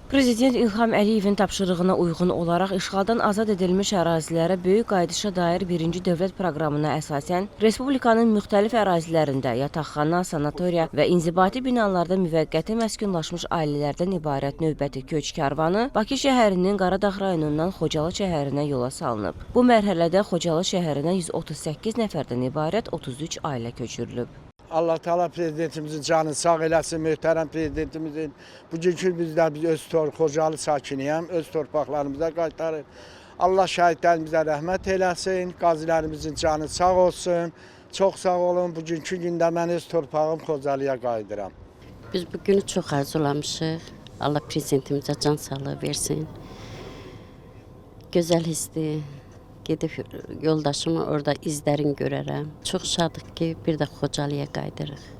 Prezident İlham Əliyevin tapşırığına uyğun olaraq işğaldan azad edilmiş ərazilərə böyük qayıdışa dair birinci dövlət proqramına əsasən Respublikanın müxtəlif ərazilərində yataqxana, sanatoriya və inzibati binalarda müvəqqəti məskunlaşmış ailələrdən ibarət növbəti köç karvanı Bakı şəhərinin Qaradağ rayonundan Xocalı şəhərinə yola salınıb. Bu mərhələdə Xocalı şəhərinə 138 nəfərdən ibarət 33 ailə köçürülüb. Allah Teala prezidentimizin canı sağ eləsin, möhtərəm prezidentimizin. Bugünkü bizlər biz öz Xocalı sakiniyəm, öz torpaqlarımıza qaytarır. Allah şəhidlərimizə rəhmət eləsin, qazilərimizin canı sağ olsun. Çox sağ olun. Bugünkü gündə mən öz torpağım Xocalıya qayıdıram. Biz bu günü çox arzulamışıq. Allah prezidentimizə can sağlığı versin. Gözəl hissdir. Gedib yoldaşımın orada izlərini görərəm. Çox şadıq ki, bir də Xocalıya qayıdırıq.